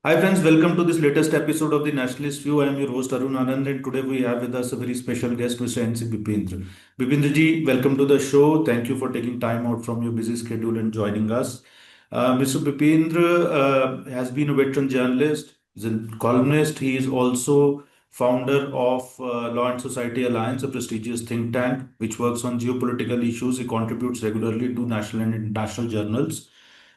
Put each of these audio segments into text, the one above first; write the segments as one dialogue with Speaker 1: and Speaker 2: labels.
Speaker 1: Hi friends, welcome to this latest episode of the Nationalist View. I am your host Arun Anand, and today we have with us a very special guest, Mr. N.C. Bipindra. Bipindra ji, welcome to the show. Thank you for taking time out from your busy schedule and joining us. Mr. Bipindra has been a veteran journalist, he's a columnist. He is also founder of Law and Society Alliance, a prestigious think tank which works on geopolitical issues. He contributes regularly to national and international journals.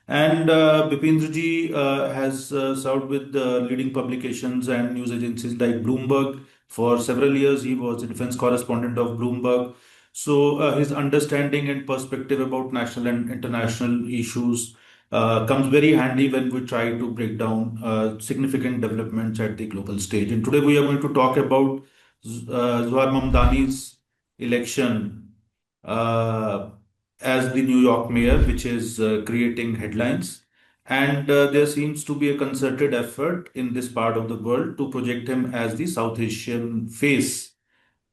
Speaker 1: And Bipindra ji has served with leading publications and news agencies like Bloomberg. For several years, he was a defense correspondent of Bloomberg. So his understanding and perspective about national and international issues comes very handy when we try to break down significant developments at the global stage. And today we are going to talk about Zohran Mamdani's election. Uh, as the New York mayor, which is creating headlines. And there seems to be a concerted effort in this part of the world to project him as the South Asian face.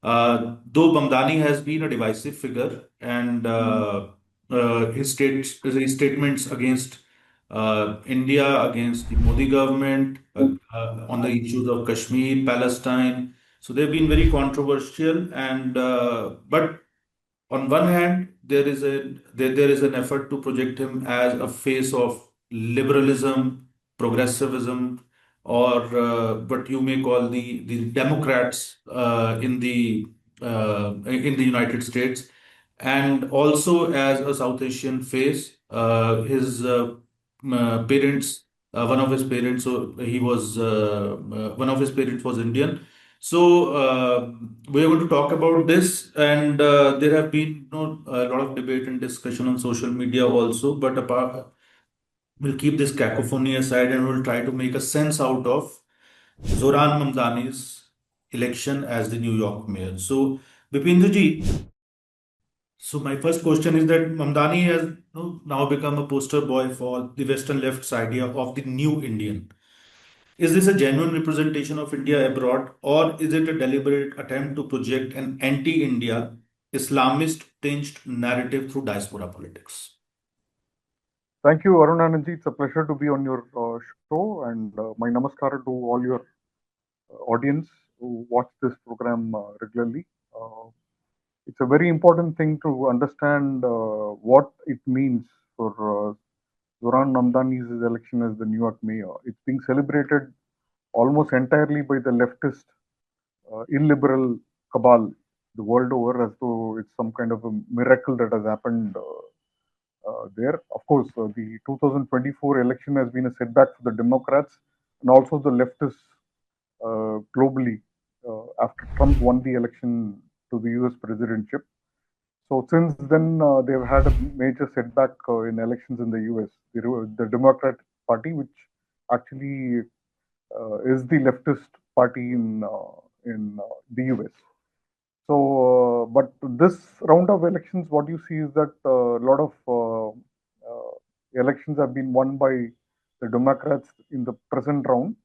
Speaker 1: Though Mamdani has been a divisive figure, and his statements against India, against the Modi government, on the issues of Kashmir, Palestine, so they've been very controversial. And but on one hand, there is an effort to project him as a face of liberalism, progressivism, or what you may call the Democrats in the United States, and also as a South Asian face. His parents, one of his parents, so he was one of his parents was Indian. So we are going to talk about this, and there have been a lot of debate and discussion on social media also. But we'll keep this cacophony aside, and we'll try to make a sense out of Zohran Mamdani's election as the New York mayor. So, Bipindra ji, so my first question is that Mamdani has now become a poster boy for the Western left's idea of the new Indian. Is this a genuine representation of India abroad, or is it a deliberate attempt to project an anti India, Islamist tinged narrative through diaspora politics?
Speaker 2: Thank you, Arun Anand. It's a pleasure to be on your show, and my namaskar to all your audience who watch this program regularly. Uh, it's a very important thing to understand what it means for Zohran Mamdani's election as the New York mayor. It's being celebrated almost entirely by the leftist, illiberal cabal the world over, as though it's some kind of a miracle that has happened there. Of course, the 2024 election has been a setback for the Democrats and also the leftists globally after Trump won the election to the US presidentship. So since then, they've had a major setback in elections in the US. The Democrat Party, which actually is the leftist party in the US. So, but this round of elections, what you see is that a lot of elections have been won by the Democrats in the present round,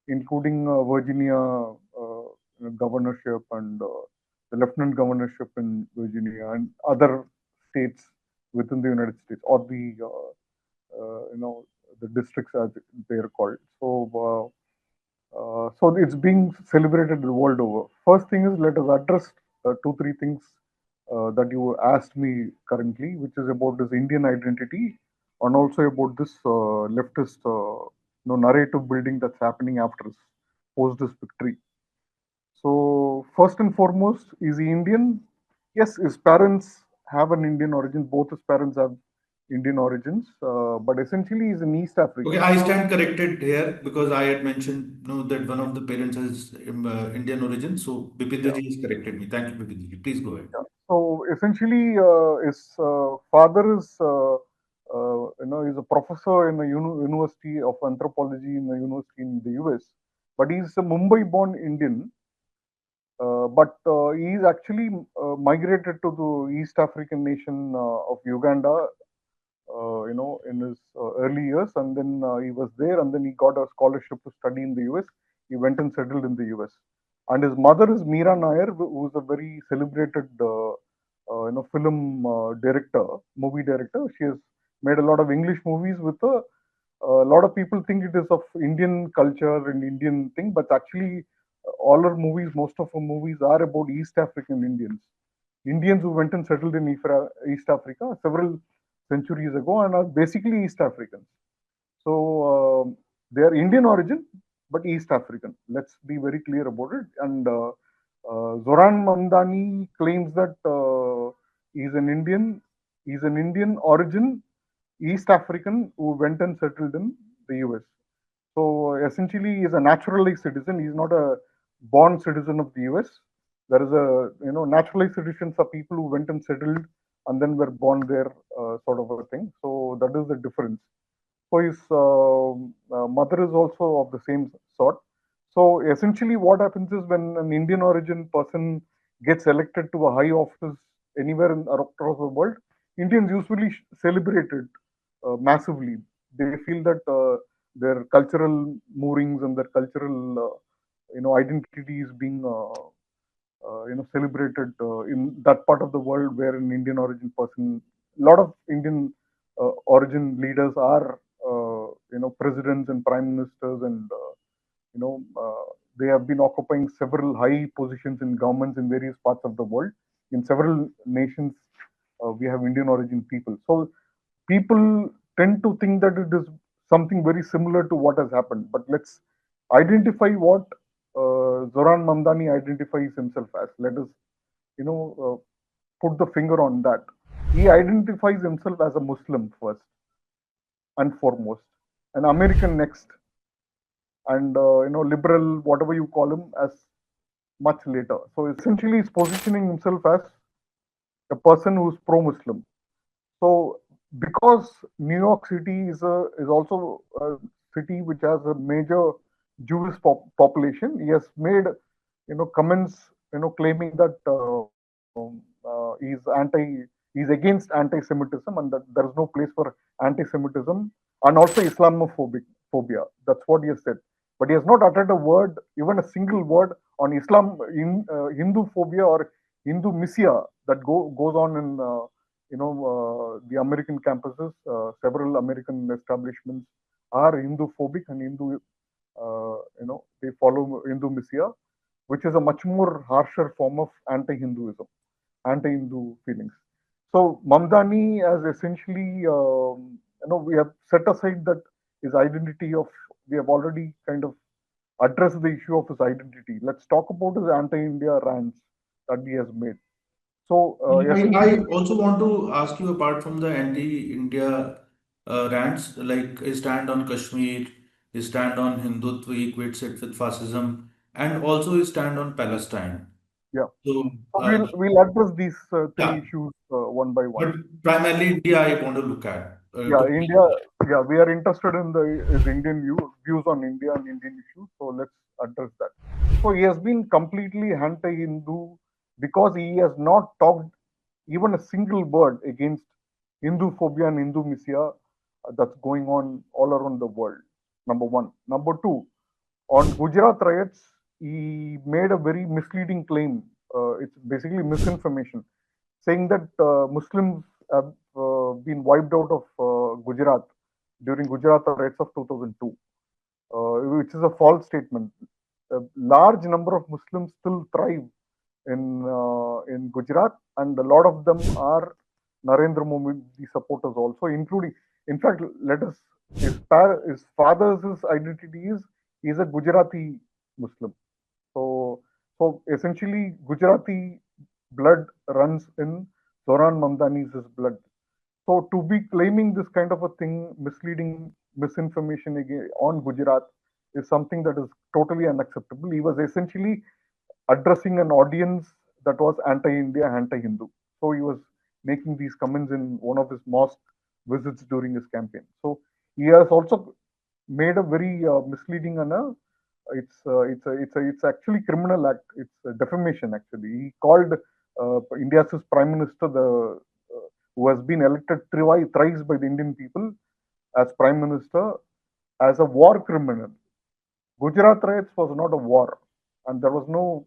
Speaker 2: including Virginia governorship and the lieutenant governorship in Virginia and other states within the United States, or the the districts as they are called. So it's being celebrated the world over. First thing is, let us address two, three things that you asked me currently, which is about this Indian identity and also about this leftist narrative building that's happening after his post this victory. So first and foremost, is he Indian? Yes, his parents have an Indian origin. Both his parents have Indian origins, but essentially he's an East
Speaker 1: Okay,
Speaker 2: African.
Speaker 1: I stand corrected here because I had mentioned that one of the parents has Indian origin. So Bipindra
Speaker 2: Yeah.
Speaker 1: ji has corrected me. Thank you, Bipindra ji. Please go ahead.
Speaker 2: Yeah. So essentially, his father is, he's a professor in a university of anthropology in a university in the US, but he's a Mumbai-born Indian. But he's actually migrated to the East African nation of Uganda, in his early years, and then he was there, and then he got a scholarship to study in the US. He went and settled in the US, and his mother is Meera Nair, who is a very celebrated film director, movie director. She has made a lot of English movies with a lot of people think it is of Indian culture and Indian thing, but actually, all her movies, most of her movies are about East African Indians. Indians who went and settled in East Africa several centuries ago and are basically East Africans. So they are Indian origin, but East African. Let's be very clear about it. And Zohran Mamdani claims that he's an Indian. He's an Indian origin, East African who went and settled in the US. So essentially, he's a naturalized citizen. He's not a born citizen of the US. There is a naturalized citizens are people who went and settled and then were born there, sort of a thing. So that is the difference. So his mother is also of the same sort. So essentially, what happens is when an Indian origin person gets elected to a high office anywhere across the world, Indians usually celebrate it massively. They feel that their cultural moorings and their cultural identity is being celebrated in that part of the world where an Indian origin person, a lot of Indian origin leaders are presidents and prime ministers, and they have been occupying several high positions in governments in various parts of the world. In several nations, we have Indian origin people. So people tend to think that it is something very similar to what has happened. But let's identify what Zohran Mamdani identifies himself as. Let us, put the finger on that. He identifies himself as a Muslim first and foremost, an American next, and liberal, whatever you call him, as much later. So essentially, he's positioning himself as a person who's pro-Muslim. So because New York City is also a city which has a major Jewish population, he has made comments claiming that he's against anti-Semitism and that there is no place for anti-Semitism and also Islamophobic phobia. That's what he has said. But he has not uttered a word, even a single word on Hindu phobia or Hindu misia that goes on in the American campuses. Several American establishments are Hindu phobic and they follow Hindu misia, which is a much more harsher form of anti-Hinduism, anti-Hindu feelings. So Mamdani has essentially, we have set aside that his identity of, we have already kind of addressed the issue of his identity. Let's talk about his anti-India rants that he has made. So
Speaker 1: I
Speaker 2: essentially,
Speaker 1: also want to ask you, apart from the anti-India rants, like his stand on Kashmir, his stand on Hindutva, he equates it with fascism, and also his stand on Palestine.
Speaker 2: yeah.
Speaker 1: So,
Speaker 2: So we'll address these three
Speaker 1: yeah,
Speaker 2: issues one by
Speaker 1: but
Speaker 2: one.
Speaker 1: primarily India, I want to look at.
Speaker 2: Yeah, India. Yeah, we are interested in the is Indian views on India and Indian issues. So let's address that. So he has been completely anti-Hindu because he has not talked even a single word against Hindu phobia and Hindu misia that's going on all around the world. Number one. Number two, on Gujarat riots, he made a very misleading claim. It's basically misinformation, saying that Muslims have been wiped out of Gujarat during Gujarat riots of 2002, which is a false statement. A large number of Muslims still thrive in Gujarat, and a lot of them are Narendra Modi supporters also, including, in fact, let us his father's identity is he's a Gujarati Muslim. So essentially Gujarati blood runs in Zohran Mamdani's blood. So to be claiming this kind of a thing, misleading misinformation on Gujarat is something that is totally unacceptable. He was essentially addressing an audience that was anti-India, anti-Hindu. So he was making these comments in one of his mosque visits during his campaign. So he has also made a very misleading and it's actually criminal act. It's a defamation actually. He called India's prime minister, the who has been elected thrice by the Indian people as prime minister, as a war criminal. Gujarat riots was not a war, and there was no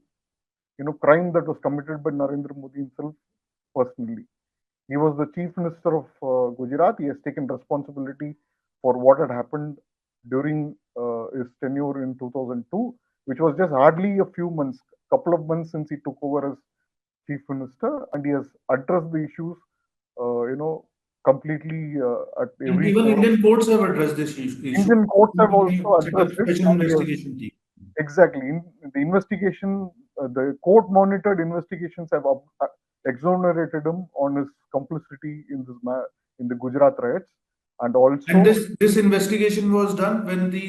Speaker 2: crime that was committed by Narendra Modi himself personally. He was the chief minister of Gujarat. He has taken responsibility for what had happened during his tenure in 2002, which was just hardly a few months, couple of months since he took over as chief minister, and he has addressed the issues, completely at
Speaker 1: And
Speaker 2: every
Speaker 1: even
Speaker 2: forum.
Speaker 1: Indian courts have addressed this issue.
Speaker 2: Indian courts have also
Speaker 1: Set up
Speaker 2: addressed it,
Speaker 1: special
Speaker 2: and he has
Speaker 1: investigation team.
Speaker 2: exactly in the investigation, the court-monitored investigations have exonerated him on his complicity in in the Gujarat riots, and
Speaker 1: And
Speaker 2: also
Speaker 1: this investigation was done when the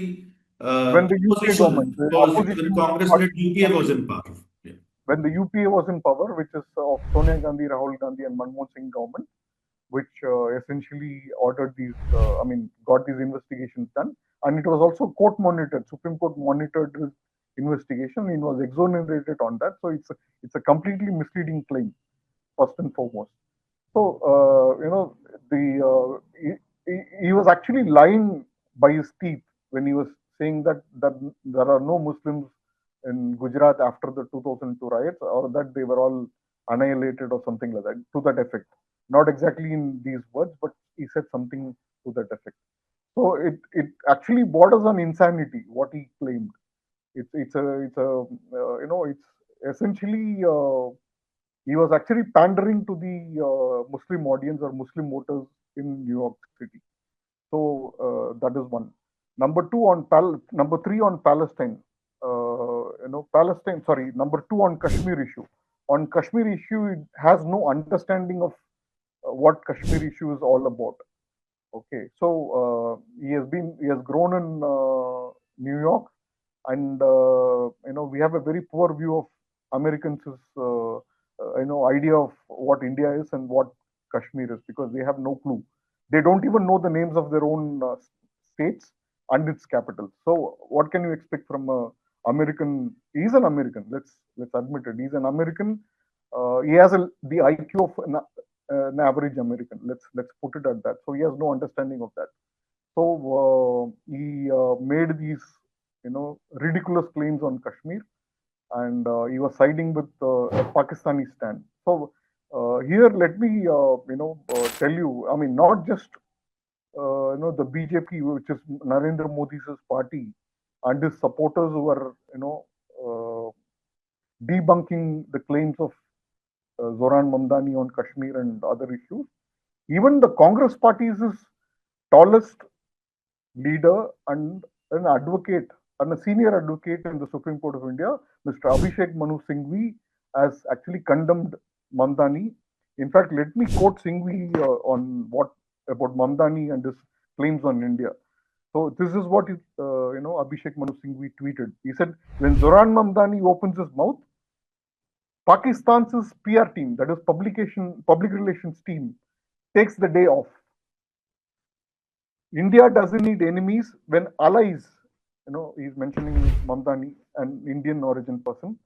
Speaker 2: when the UPA government, the
Speaker 1: when
Speaker 2: opposition
Speaker 1: Congress-led
Speaker 2: party,
Speaker 1: UPA was in power. Yeah.
Speaker 2: when the UPA was in power, which is of Sonia Gandhi, Rahul Gandhi, and Manmohan Singh government, which essentially ordered these, got these investigations done. And it was also court monitored. Supreme Court monitored this investigation. He was exonerated on that. So it's a completely misleading claim, first and foremost. So, he was actually lying by his teeth when he was saying that there are no Muslims in Gujarat after the 2002 riots, or that they were all annihilated or something like that, to that effect. Not exactly in these words, but he said something to that effect. So it actually borders on insanity what he claimed. It's essentially he was actually pandering to the Muslim audience or Muslim voters in New York City. So that is one. Number three on Palestine. Palestine. Sorry, number two on Kashmir issue. On Kashmir issue, it has no understanding of what Kashmir issue is all about. Okay, so he has grown in New York, and we have a very poor view of Americans' idea of what India is and what Kashmir is, because they have no clue. They don't even know the names of their own states and its capitals. So what can you expect from a American? He's an American. Let's admit it. He's an American. He has the IQ of an average American. Let's put it at that. So he has no understanding of that. So he made these ridiculous claims on Kashmir, and he was siding with a Pakistani stand. So here, let me tell you. I mean, not just the BJP, which is Narendra Modi's party, and his supporters who are debunking the claims of Zohran Mamdani on Kashmir and other issues. Even the Congress party is his tallest leader and an advocate and a senior advocate in the Supreme Court of India, Mr. Abhishek Manu Singhvi, has actually condemned Mamdani. In fact, let me quote Singhvi on what about Mamdani and his claims on India. So this is what Abhishek Manu Singhvi tweeted. He said, when Zohran Mamdani opens his mouth, Pakistan's PR team, that is public relations team, takes the day off. India doesn't need enemies when allies, he's mentioning Mamdani, an Indian origin person,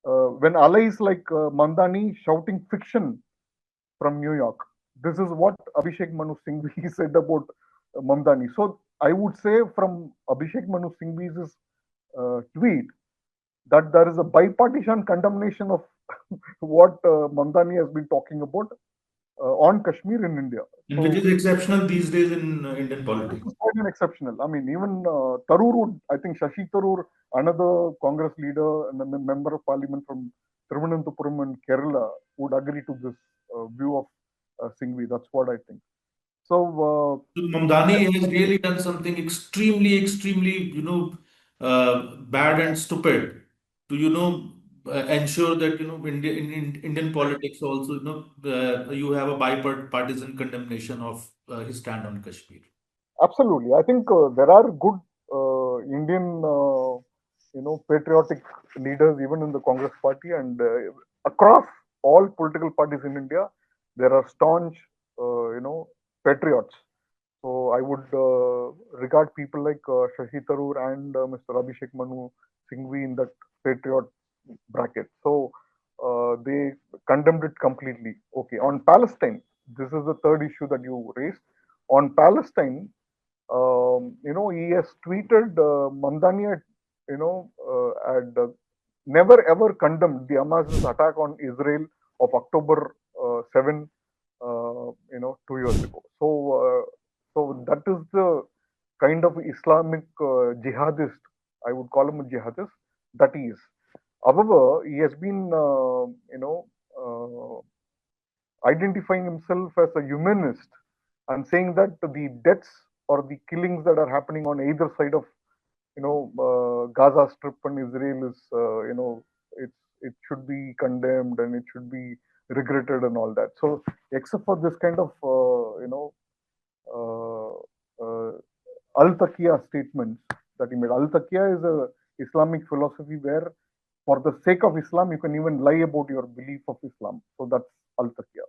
Speaker 2: when allies like Mamdani shouting fiction from New York. This is what Abhishek Manu Singhvi said about Mamdani. So I would say from Abhishek Manu Singhvi's tweet that there is a bipartisan condemnation of what Mamdani has been talking about on Kashmir in India.
Speaker 1: And which is exceptional these days in Indian politics.
Speaker 2: This is quite an exceptional. I mean, even Tharoor would, I think Shashi Tharoor, another Congress leader and a member of parliament from Thiruvananthapuram and Kerala, would agree to this view of Singhvi. That's what I think. So,
Speaker 1: So Mamdani has really done something extremely, extremely, bad and stupid to, ensure that, in Indian politics also, you have a bipartisan condemnation of his stand on Kashmir.
Speaker 2: absolutely. I think there are good Indian, patriotic leaders even in the Congress party, and across all political parties in India, there are staunch, patriots. So I would regard people like Shashi Tharoor and Mr. Abhishek Manu Singhvi in that patriot bracket. So they condemned it completely. Okay, on Palestine, this is the third issue that you raised. On Palestine, he has tweeted Mamdani had never ever condemned the Hamas's attack on Israel of October 7, 2 years ago. So that is the kind of Islamic jihadist, I would call him a jihadist, that he is. However, he has been, identifying himself as a humanist and saying that the deaths or the killings that are happening on either side of Gaza Strip and Israel is it should be condemned and it should be regretted and all that. So except for this kind of uh, uh, al taqiyya statements that he made. Al taqiyya is a Islamic philosophy where for the sake of Islam you can even lie about your belief of Islam. So that's al taqiyya.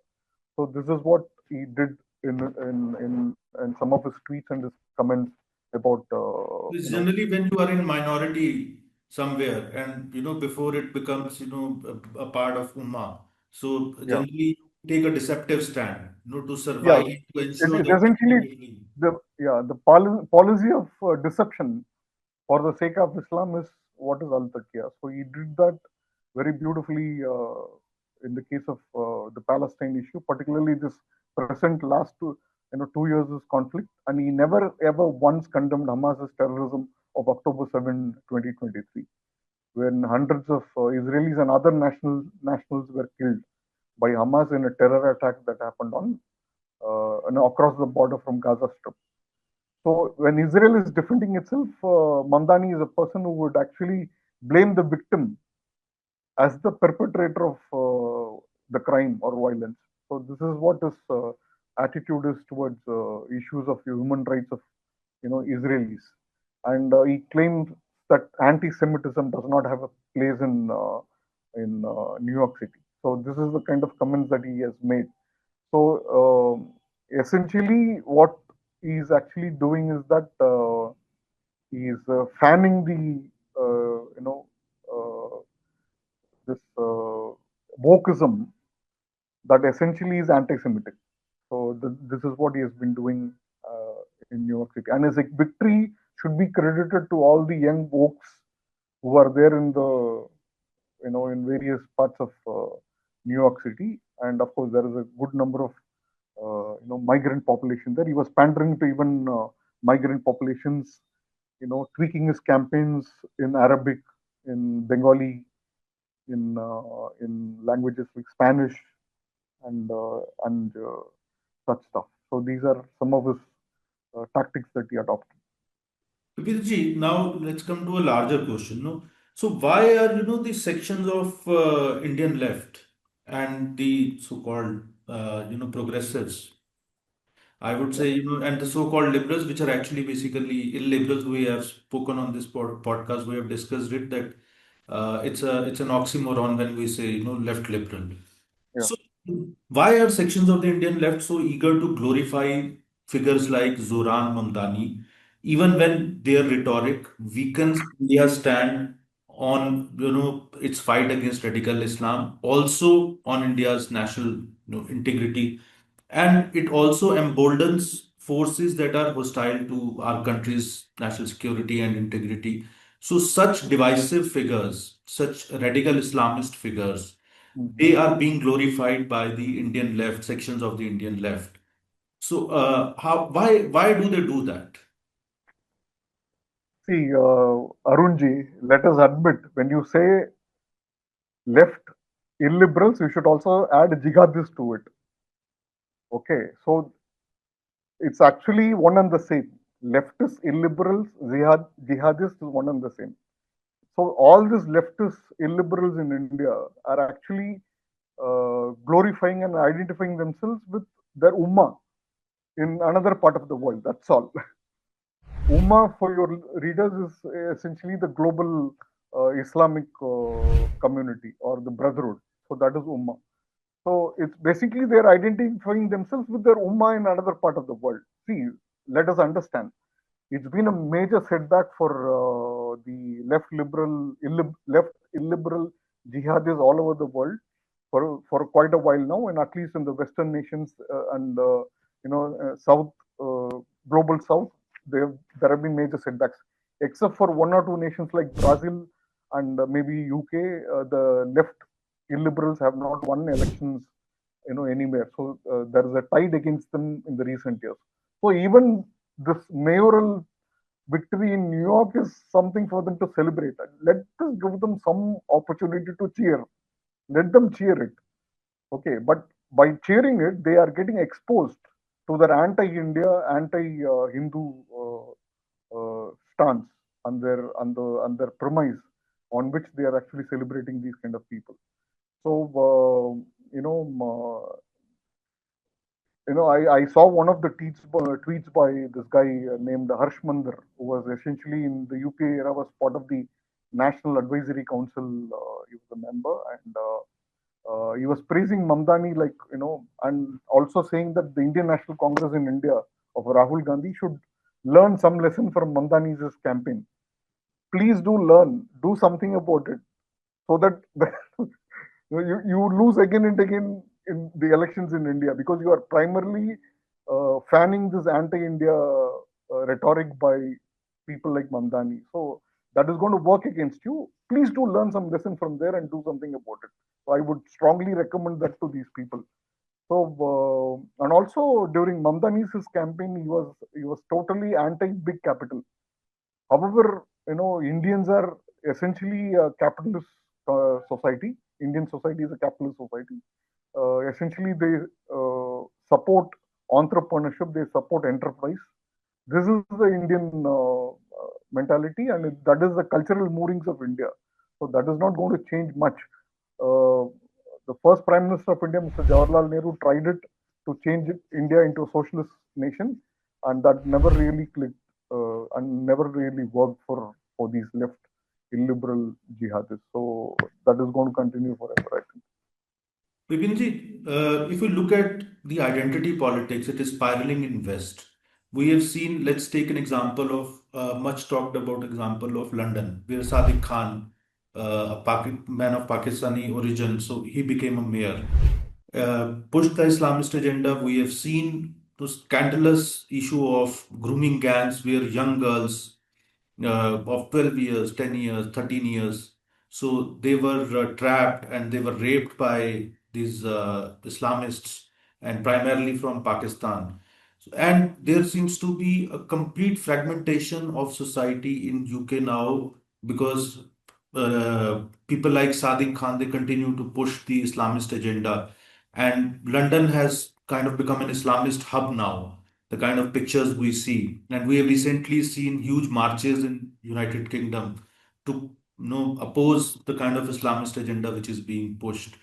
Speaker 2: So this is what he did in some of his tweets and his comments about
Speaker 1: It's generally when you are in minority somewhere, and before it becomes a part of Ummah. So
Speaker 2: yeah,
Speaker 1: generally you take a deceptive stand, to
Speaker 2: yeah.
Speaker 1: survive, to ensure
Speaker 2: It
Speaker 1: that you
Speaker 2: essentially
Speaker 1: remain free.
Speaker 2: the policy of deception for the sake of Islam is what is al taqiyya. So he did that very beautifully in the case of the Palestine issue, particularly this present last 2 years conflict, and he never ever once condemned Hamas's terrorism of October 7, 2023, when hundreds of Israelis and other nationals were killed by Hamas in a terror attack that happened on across the border from Gaza Strip. So when Israel is defending itself, Mamdani is a person who would actually blame the victim as the perpetrator of the crime or violence. So this is what his attitude is towards issues of human rights of Israelis, and he claims that anti-Semitism does not have a place in New York City. So this is the kind of comments that he has made. So essentially, what he's actually doing is that he's fanning the uh, this wokeism that essentially is anti-Semitic. So this is what he has been doing in New York City, and his victory should be credited to all the young wokes who are there in the in various parts of New York City, and of course there is a good number of migrant population there. He was pandering to even migrant populations, tweaking his campaigns in Arabic, in Bengali, in languages like Spanish and such stuff. So these are some of his tactics that he adopted.
Speaker 1: Kapilji, now let's come to a larger question. No? So why are these sections of Indian left and the so-called progressives, I would
Speaker 2: Yeah,
Speaker 1: say, and the so-called liberals, which are actually basically illiberals, we have spoken on this podcast, we have discussed it, that it's an oxymoron when we say, left liberal.
Speaker 2: yeah.
Speaker 1: So why are sections of the Indian left so eager to glorify figures like Zohran Mamdani, even when their rhetoric weakens India's stand on, its fight against radical Islam, also on India's national, integrity, and it also emboldens forces that are hostile to our country's national security and integrity. So such divisive figures, such radical Islamist figures,
Speaker 2: Mhm.
Speaker 1: they are being glorified by the Indian left, sections of the Indian left. So, why do they do that?
Speaker 2: See, Arunji, let us admit, when you say left illiberals, you should also add jihadists to it. Okay, so it's actually one and the same. Leftist illiberals, jihadists is one and the same. So all these leftist illiberals in India are actually glorifying and identifying themselves with their ummah in another part of the world. That's all. Ummah, for your readers, is essentially the global Islamic community or the brotherhood. So that is Ummah. So it's basically they're identifying themselves with their Ummah in another part of the world. See, let us understand. It's been a major setback for the left illiberal jihadis all over the world for quite a while now, and at least in the Western nations and South global South, there have been major setbacks. Except for one or two nations like Brazil and maybe UK, the left illiberals have not won elections anywhere. So there is a tide against them in the recent years. So even this mayoral victory in New York is something for them to celebrate. Let us give them some opportunity to cheer. Let them cheer it. Okay, but by cheering it, they are getting exposed to their anti-India, anti-Hindu stance and their premise on which they are actually celebrating these kind of people. So I saw one of the tweets by this guy named Harsh Mandar, who was essentially in the UPA era, was part of the National Advisory Council. He was a member, and he was praising Mamdani, and also saying that the Indian National Congress in India of Rahul Gandhi should learn some lesson from Mamdani's campaign. Please do learn, do something about it, so that you lose again and again in the elections in India, because you are primarily fanning this anti-India rhetoric by people like Mamdani. So that is going to work against you. Please do learn some lesson from there and do something about it. So I would strongly recommend that to these people. So and also during Mamdani's campaign, he was totally anti-big capital. However, Indians are essentially a capitalist society. Indian society is a capitalist society. Essentially, they support entrepreneurship, they support enterprise. This is the Indian mentality, and that is the cultural moorings of India. So that is not going to change much. Uh, the first Prime Minister of India, Mr. Jawaharlal Nehru, tried it to change India into a socialist nation, and that never really clicked and never really worked for these left illiberal jihadists. So that is going to continue forever, I think.
Speaker 1: Bipinji, if you look at the identity politics, it is spiraling in West. We have seen, let's take an example of much talked about example of London, where Sadiq Khan, man of Pakistani origin, so he became a mayor. Pushed the Islamist agenda. We have seen the scandalous issue of grooming gangs where young girls of 12 years, 10 years, 13 years. So they were trapped and they were raped by these Islamists and primarily from Pakistan. And there seems to be a complete fragmentation of society in UK now because people like Sadiq Khan, they continue to push the Islamist agenda. And London has kind of become an Islamist hub now, the kind of pictures we see. And we have recently seen huge marches in United Kingdom to oppose the kind of Islamist agenda which is being pushed.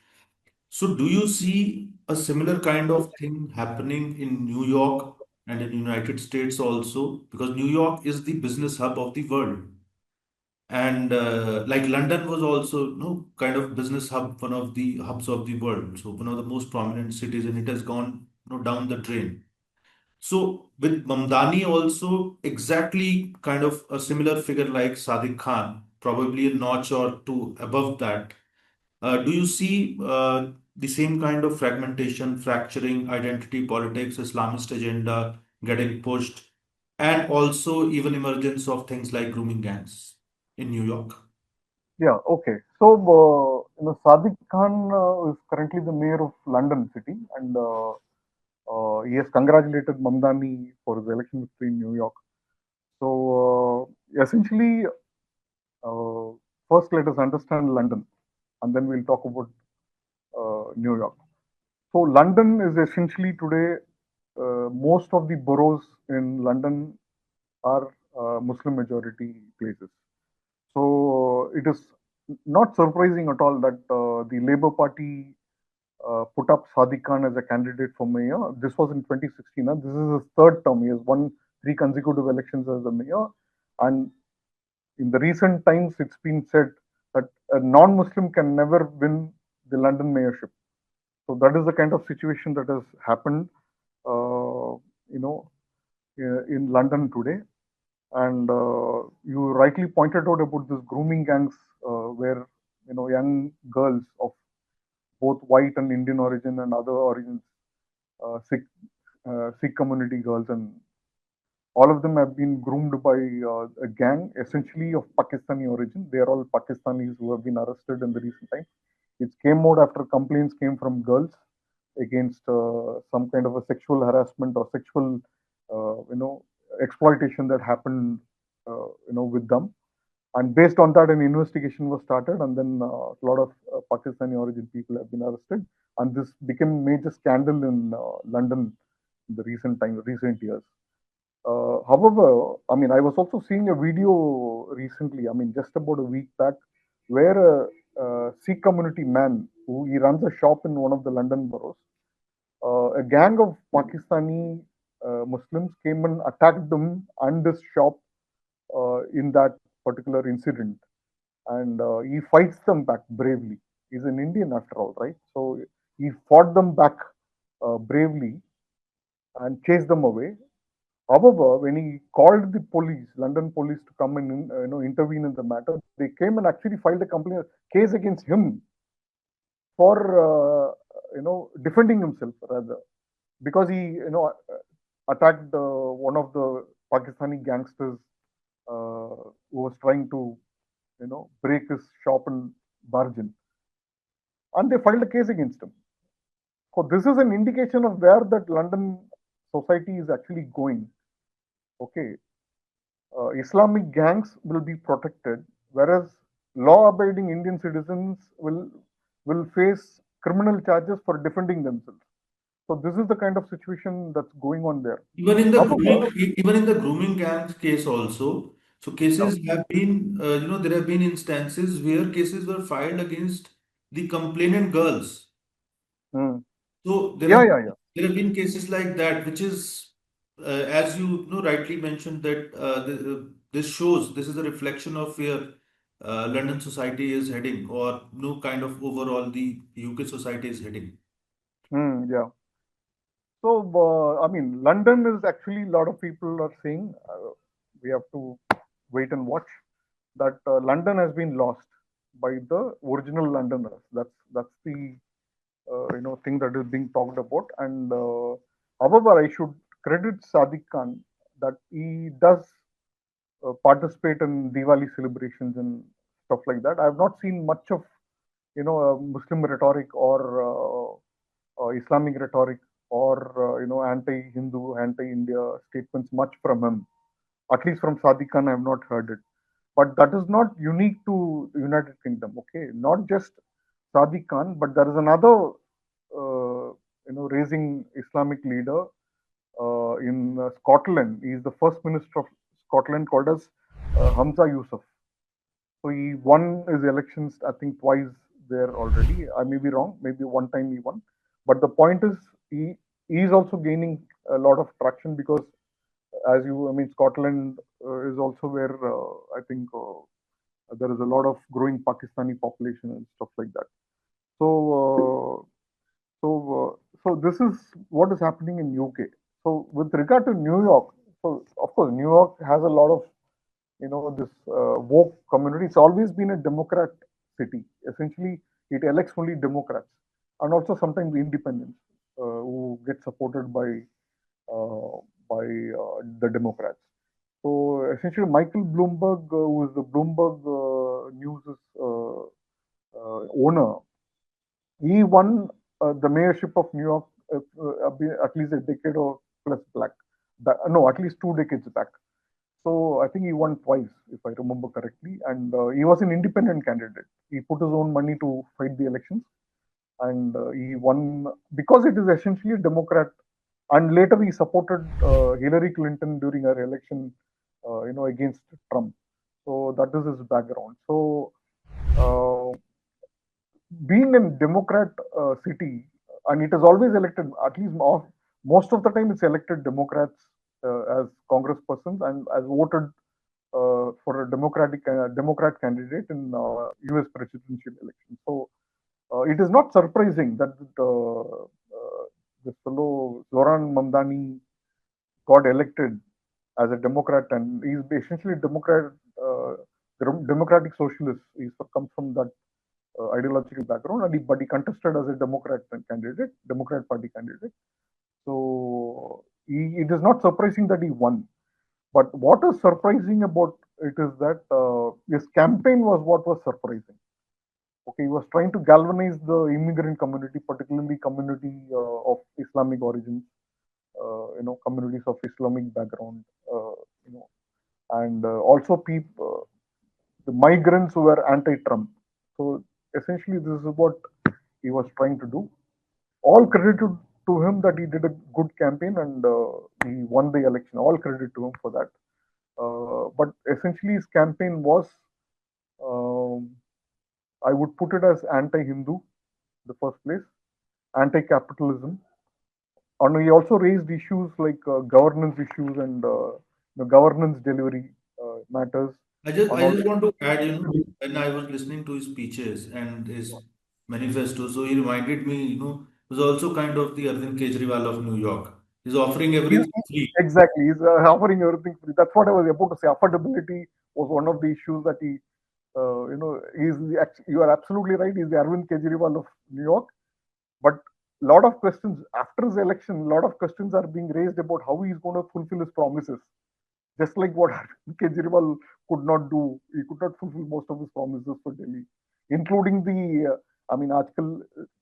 Speaker 1: So do you see a similar kind of thing happening in New York and in United States also? Because New York is the business hub of the world. And like London was also, kind of business hub, one of the hubs of the world. So one of the most prominent cities, and it has gone, down the drain. So with Mamdani also exactly kind of a similar figure like Sadiq Khan, probably a notch or two above that. Do you see the same kind of fragmentation, fracturing, identity politics, Islamist agenda getting pushed, and also even emergence of things like grooming gangs in New York?
Speaker 2: Yeah, okay. So, Sadiq Khan is currently the mayor of London City, and he has congratulated Mamdani for his election victory in New York. So, essentially, uh, first let us understand London, and then we'll talk about New York. So, London is essentially today, most of the boroughs in London are Muslim majority places. So it is not surprising at all that the Labour Party put up Sadiq Khan as a candidate for mayor. This was in 2016. This is his third term. He has won 3 consecutive elections as a mayor. And in the recent times, it's been said that a non-Muslim can never win the London mayorship. So that is the kind of situation that has happened, you know, in London today. And you rightly pointed out about this grooming gangs, where young girls of both white and Indian origin and other origins, Sikh community girls, and all of them have been groomed by a gang, essentially of Pakistani origin. They are all Pakistanis who have been arrested in the recent times. It came out after complaints came from girls. against some kind of a sexual harassment or sexual, exploitation that happened, with them. And based on that, an investigation was started, and then a lot of Pakistani origin people have been arrested. And this became a major scandal in London in the recent years. However, I mean, I was also seeing a video recently, I mean, just about a week back, where a Sikh community man who he runs a shop in one of the London boroughs, a gang of Pakistani Muslims came and attacked them and this shop in that particular incident. And he fights them back bravely. He's an Indian after all, right? So he fought them back bravely and chased them away. However, when he called the police, London police, to come and intervene in the matter, they came and actually filed a complaint case against him for defending himself rather, because he attacked one of the Pakistani gangsters who was trying to break his shop and barge in, and they filed a case against him. So this is an indication of where that London society is actually going. Okay, Islamic gangs will be protected, whereas law-abiding Indian citizens will face criminal charges for defending themselves. So this is the kind of situation that's going on there.
Speaker 1: Even in the
Speaker 2: However,
Speaker 1: grooming gangs case also, so
Speaker 2: yeah,
Speaker 1: cases have been, there have been instances where cases were filed against the complainant girls.
Speaker 2: mm,
Speaker 1: So
Speaker 2: yeah, yeah, yeah.
Speaker 1: there have been cases like that, which is, as you know, rightly mentioned that this shows this is a reflection of where London society is heading, or no kind of overall the UK society is heading.
Speaker 2: Yeah. So, I mean, London is actually a lot of people are saying we have to wait and watch that London has been lost by the original Londoners. That's the thing that is being talked about. And however, I should credit Sadiq Khan that he does participate in Diwali celebrations and stuff like that. I have not seen much of Muslim rhetoric or Islamic rhetoric or anti-Hindu, anti-India statements much from him. At least from Sadiq Khan, I have not heard it. But that is not unique to the United Kingdom. Okay, not just Sadiq Khan, but there is another raising Islamic leader in Scotland. He is the first minister of Scotland, called as Hamza Yusuf. So he won his elections, I think, twice there already. I may be wrong. Maybe one time he won. But the point is, he is also gaining a lot of traction because, I mean, Scotland is also where I think there is a lot of growing Pakistani population and stuff like that. So, so this is what is happening in UK. So, with regard to New York, so of course, New York has a lot of this woke community. It's always been a Democrat city. Essentially, it elects only Democrats and also sometimes independents who get supported uh, the Democrats. So essentially, Michael Bloomberg, who is the Bloomberg News' owner, he won the mayorship of New York at least a decade or plus back. No, at least 2 decades back. So I think he won twice, if I remember correctly, and he was an independent candidate. He put his own money to fight the elections, and he won because it is essentially a Democrat. And later he supported Hillary Clinton during her election, against Trump. So that is his background. So uh, being a Democrat city, and it is always elected, at least most of the time, it's elected Democrats as congresspersons and as voted for a Democrat candidate in U.S. presidential election. So it is not surprising that this fellow Zohran Mamdani got elected as a Democrat, and he's essentially uh, democratic socialist. He comes from that ideological background, but he contested as a Democrat Party candidate. So it is not surprising that he won. But what is surprising about it is that his campaign was what was surprising. Okay, he was trying to galvanize the immigrant community, particularly community of Islamic origins, communities of Islamic background, you know, and also people, the migrants who were anti-Trump. So essentially, this is what he was trying to do. All credit to him that he did a good campaign and he won the election. All credit to him for that. But essentially, his campaign was, um, I would put it as anti-Hindu, in the first place, anti-capitalism, and he also raised issues like governance issues and governance delivery matters,
Speaker 1: I
Speaker 2: and
Speaker 1: just
Speaker 2: also
Speaker 1: want to add, when I was listening to his speeches and his manifesto, so he reminded me, he was also kind of the Arvind Kejriwal of New York. He's offering everything free.
Speaker 2: exactly he's offering everything free. That's what I was about to say. Affordability was one of the issues that he, you are absolutely right. He's the Arvind Kejriwal of New York. But a lot of questions after his election, a lot of questions are being raised about how he's going to fulfill his promises. Just like what Kejriwal could not do, he could not fulfill most of his promises for Delhi, including I mean,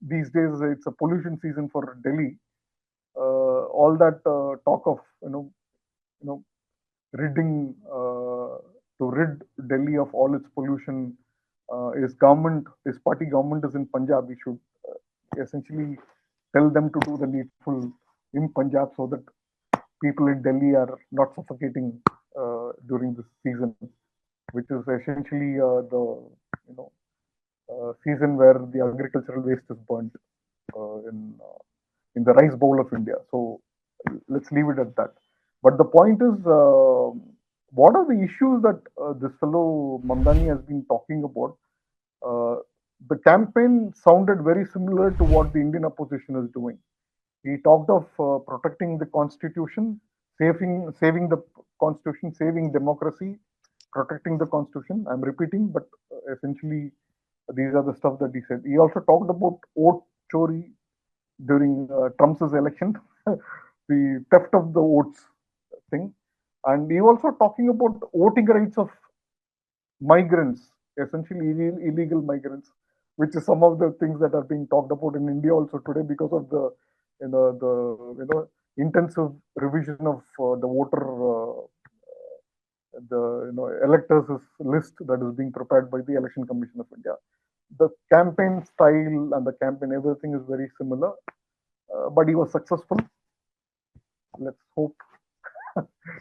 Speaker 2: these days it's a pollution season for Delhi. All that talk of you know ridding to rid Delhi of all its pollution. His party government is in Punjab. He should essentially tell them to do the needful in Punjab so that people in Delhi are not suffocating during this season, which is essentially the you know season where the agricultural waste is burnt in the rice bowl of India. So let's leave it at that. But the point is, what are the issues that this fellow Mamdani has been talking about? Uh, the campaign sounded very similar to what the Indian opposition is doing. He talked of protecting the constitution, saving the constitution, saving democracy, protecting the constitution. I'm repeating, but essentially these are the stuff that he said. He also talked about vote chori during Trump's election, the theft of the votes thing, and he also talking about voting rights of migrants, essentially illegal migrants, which is some of the things that are being talked about in India also today because of the intensive revision of the voter the electors list that is being prepared by the Election Commission of India. The campaign style and the campaign everything is very similar, but he was successful. Let's hope.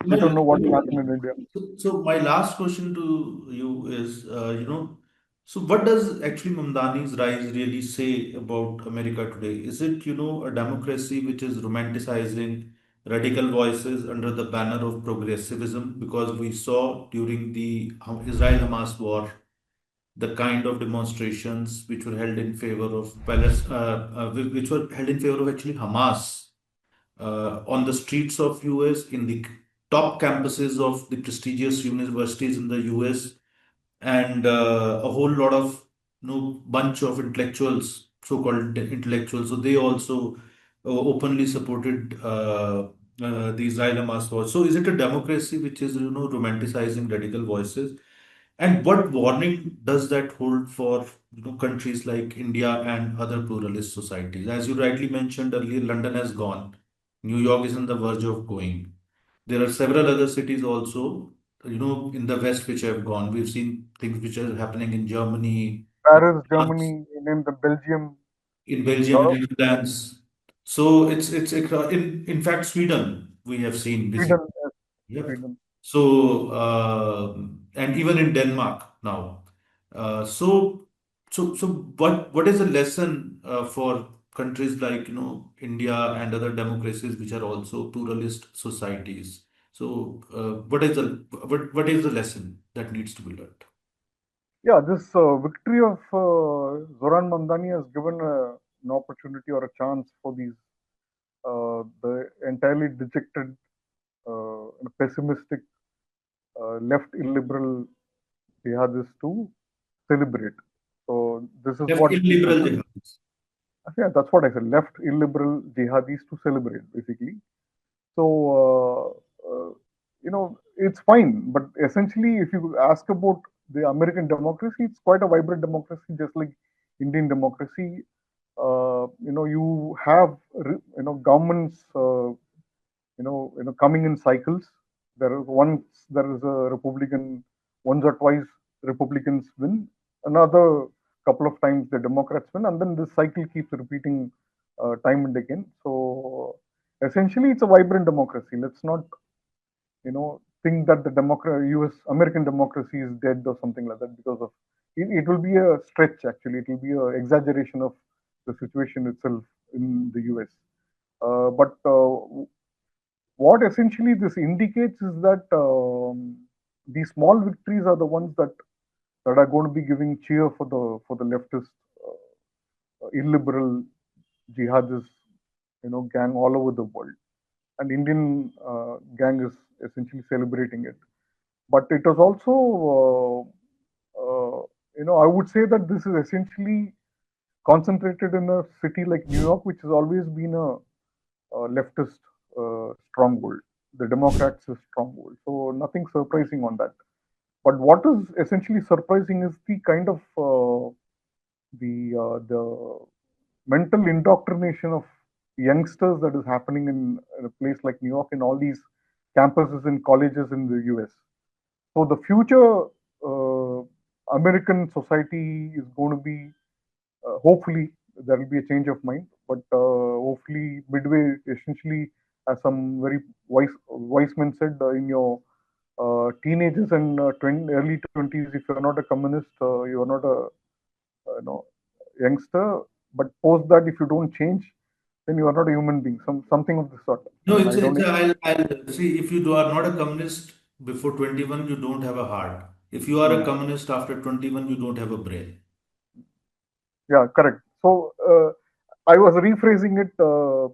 Speaker 2: We don't know what will happen in India.
Speaker 1: So my last question to you is, so what does actually Mamdani's rise really say about America today? Is it, a democracy which is romanticizing radical voices under the banner of progressivism? Because we saw during the Israel-Hamas war the kind of demonstrations which were held in favor of which were held in favor of actually Hamas on the streets of US, in the top campuses of the prestigious universities in the US, and a whole lot of bunch of intellectuals, so-called intellectuals. So they also openly supported the Israel Hamas war. So is it a democracy which is romanticizing radical voices? And what warning does that hold for countries like India and other pluralist societies? As you rightly mentioned earlier, London has gone. New York is on the verge of going. There are several other cities also, in the West which have gone. We've seen things which are happening in Germany, in
Speaker 2: Paris,
Speaker 1: France,
Speaker 2: Germany, name the Belgium,
Speaker 1: in
Speaker 2: a
Speaker 1: Belgium,
Speaker 2: lot
Speaker 1: in
Speaker 2: of
Speaker 1: Netherlands. So in fact Sweden we have seen
Speaker 2: Sweden,
Speaker 1: basically. Yep.
Speaker 2: Sweden.
Speaker 1: So, and even in Denmark now. So, what is the lesson for countries like, India and other democracies which are also pluralist societies? So, what is the lesson that needs to be learned?
Speaker 2: Yeah, this victory of Zoran Mamdani has given an opportunity or a chance for these the entirely dejected, pessimistic, left illiberal jihadists to celebrate. So this is
Speaker 1: Left
Speaker 2: what
Speaker 1: illiberal jihadis.
Speaker 2: yeah, that's what I said. Left illiberal jihadis to celebrate, basically. So it's fine, but essentially, if you ask about the American democracy, it's quite a vibrant democracy, just like Indian democracy, you have governments coming in cycles. Once there is a Republican, once or twice Republicans win, another couple of times the Democrats win, and then this cycle keeps repeating time and again. So essentially, it's a vibrant democracy. Let's not think that the U.S. American democracy is dead or something like that because of it. It will be a stretch. Actually, it will be an exaggeration of the situation itself in the U.S. But what essentially this indicates is that these small victories are the ones that are going to be giving cheer for the leftist illiberal jihadist gang all over the world, and Indian gang is essentially celebrating it. But it is also I would say that this is essentially concentrated in a city like New York, which has always been a leftist stronghold. The Democrats' stronghold. So nothing surprising on that. But what is essentially surprising is the kind of the mental indoctrination of youngsters that is happening in a place like New York, in all these campuses and colleges in the US. So the future American society is going to be hopefully there will be a change of mind, but hopefully midway, essentially, as some very wise men said, in your teenagers and early 20s, if you're not a communist, you're not a youngster. But post that, if you don't change, then you are not a human being. Something of the sort. I
Speaker 1: No,
Speaker 2: mean, I don't.
Speaker 1: I'll see, if you are not a communist before 21, you don't have a heart. If you are a communist after 21, you don't have a brain.
Speaker 2: Yeah, correct. So I was rephrasing it,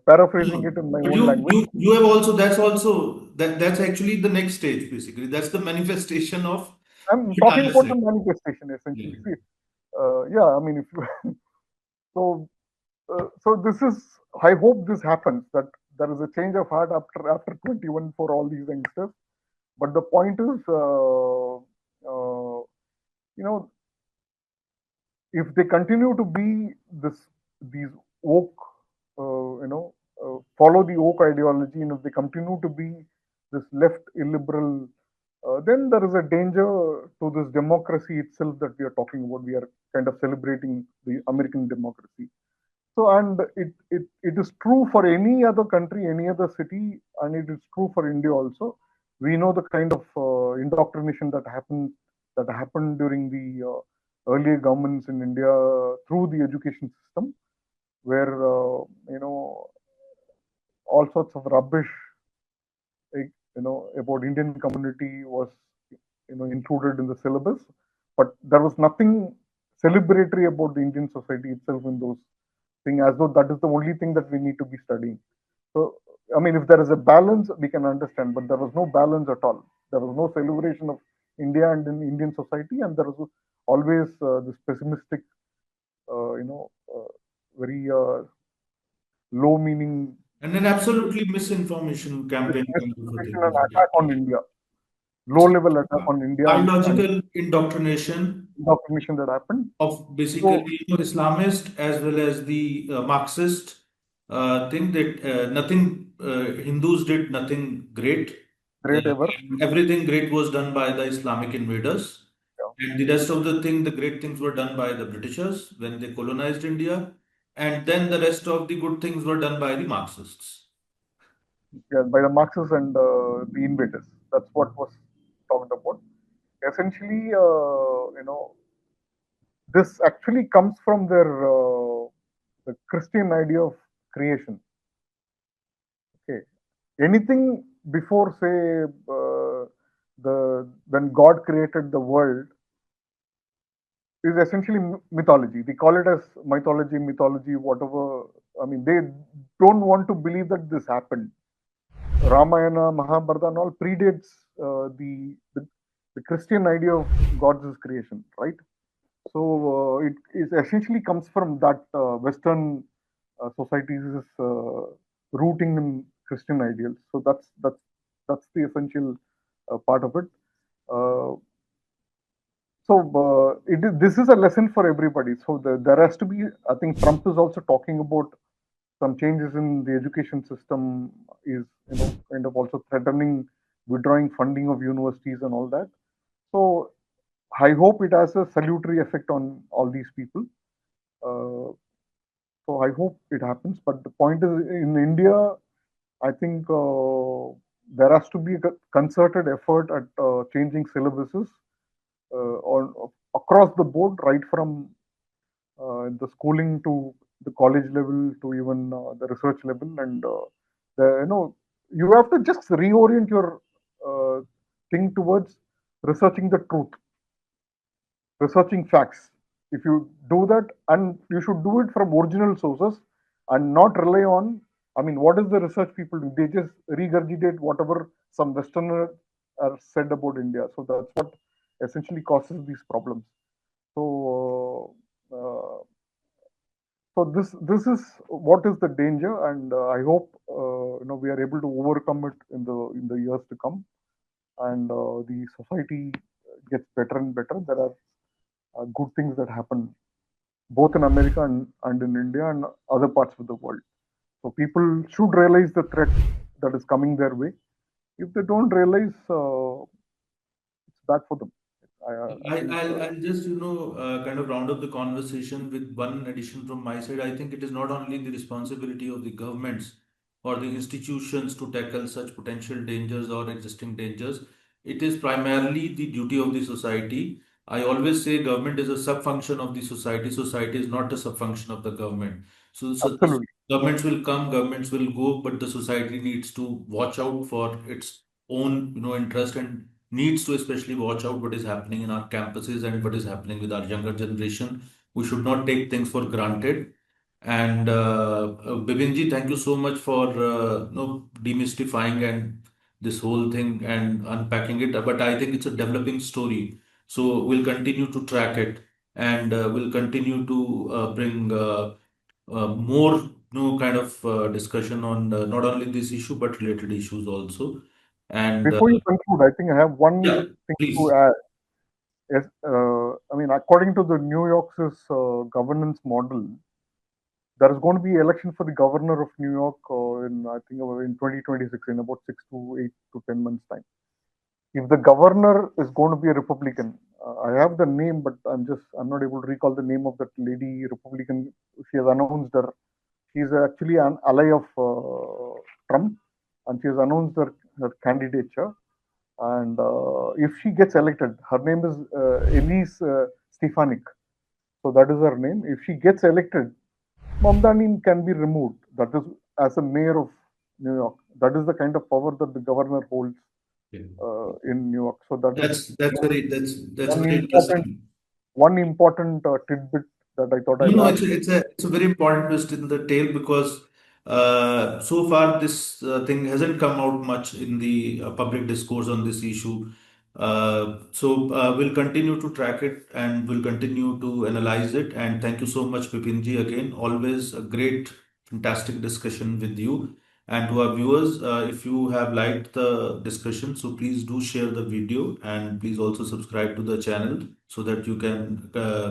Speaker 2: paraphrasing
Speaker 1: No,
Speaker 2: it in my
Speaker 1: but
Speaker 2: own language.
Speaker 1: you have also, that's actually the next stage, basically. That's the manifestation of
Speaker 2: I'm
Speaker 1: what I
Speaker 2: talking
Speaker 1: have
Speaker 2: about the
Speaker 1: said.
Speaker 2: manifestation
Speaker 1: Yeah.
Speaker 2: essentially. See, yeah, I mean, if you, so so this is. I hope this happens, that there is a change of heart after 21 for all these youngsters. But the point is, you know, if they continue to be these woke, follow the woke ideology, and if they continue to be this left illiberal, then there is a danger to this democracy itself that we are talking about. We are kind of celebrating the American democracy. So, and it is true for any other country, any other city, and it is true for India also. We know the kind of indoctrination that happened during the earlier governments in India through the education system, where all sorts of rubbish, about Indian community was included in the syllabus, but there was nothing celebratory about the Indian society itself in those things, as though that is the only thing that we need to be studying. So, I mean, if there is a balance, we can understand, but there was no balance at all. There was no celebration of India and in Indian society, and there was always this pessimistic, very low meaning
Speaker 1: And then absolutely misinformation campaign kind of a thing
Speaker 2: misinformation and
Speaker 1: was
Speaker 2: attack on
Speaker 1: taking.
Speaker 2: India, low level attack on India, and
Speaker 1: Biological indoctrination
Speaker 2: indoctrination that happened.
Speaker 1: of basically,
Speaker 2: So,
Speaker 1: Islamist as well as the Marxist think that nothing, Hindus did nothing great.
Speaker 2: great ever.
Speaker 1: Everything great was done by the Islamic invaders.
Speaker 2: Yeah.
Speaker 1: And the rest of the great things were done by the Britishers when they colonized India. And then the rest of the good things were done by the Marxists.
Speaker 2: Yeah, by the Marxists and the invaders. That's what was talked about. Essentially, this actually comes from the Christian idea of creation. Okay, anything before, say, the when God created the world is essentially mythology. They call it as mythology, whatever. I mean, they don't want to believe that this happened. Ramayana, Mahabharata, and all predates the Christian idea of God's creation, right? So it essentially comes from that Western society's rooting in Christian ideals. So that's the essential part of it. Uh, This is a lesson for everybody. So there has to be. I think Trump is also talking about some changes in the education system. Is kind of also threatening withdrawing funding of universities and all that. So I hope it has a salutary effect on all these people. Uh, so I hope it happens. But the point is, in India, I think there has to be a concerted effort at changing syllabuses on across the board, right from the schooling to the college level to even the research level, and you have to just reorient your thing towards researching the truth, researching facts. If you do that, and you should do it from original sources and not rely on, I mean, what is the research people do? They just regurgitate whatever some Westerner are said about India. So that's what essentially causes these problems. So, this is what is the danger, and I hope we are able to overcome it in the years to come, and the society gets better and better. There are good things that happen both in America and in India and other parts of the world. So people should realize the threat that is coming their way. If they don't realize, it's bad for them. I
Speaker 1: I,
Speaker 2: think
Speaker 1: I'll just, kind of round up the conversation with one addition from my side. I think it is not only the responsibility of the governments or the institutions to tackle such potential dangers or existing dangers. It is primarily the duty of the society. I always say government is a sub-function of the society. Society is not a sub-function of the government. So the
Speaker 2: absolutely.
Speaker 1: governments will come, governments will go, but the society needs to watch out for its own, interest, and needs to especially watch out what is happening in our campuses and what is happening with our younger generation. We should not take things for granted. And Bibinji, thank you so much for demystifying and this whole thing and unpacking it. But I think it's a developing story, so we'll continue to track it, and we'll continue to bring more kind of discussion on not only this issue but related issues also. And
Speaker 2: Before you conclude, I think I have one
Speaker 1: yeah,
Speaker 2: thing to
Speaker 1: please.
Speaker 2: add. Yes, I mean, according to the New York's governance model, there is going to be election for the governor of New York in, I think, in 2026, in about 6 to 8 to 10 months time. If the governor is going to be a Republican, I have the name, but I'm not able to recall the name of that lady Republican. She has announced her. She's actually an ally of Trump, and she has announced her candidature. And if she gets elected, her name is Elise Stefanik. So that is her name. If she gets elected, Mamdani can be removed. That is, as a mayor of New York. That is the kind of power that the governor holds
Speaker 1: Yeah.
Speaker 2: in New York. So that is
Speaker 1: That's
Speaker 2: one
Speaker 1: very
Speaker 2: important
Speaker 1: interesting.
Speaker 2: one important tidbit that I thought I'll add.
Speaker 1: It's a very important twist in the tale because so far this thing hasn't come out much in the public discourse on this issue. So we'll continue to track it and we'll continue to analyze it. And thank you so much, Bipinji, again. Always a great, fantastic discussion with you. And to our viewers, if you have liked the discussion, so please do share the video and please also subscribe to the channel so that you can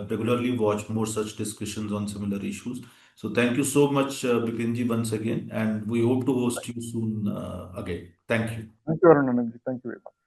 Speaker 1: regularly watch more such discussions on similar issues. So thank you so much, Bipinji, once again, and we hope to host you soon again. Thank you.
Speaker 2: Thank you, Arun Anand. Thank you very much.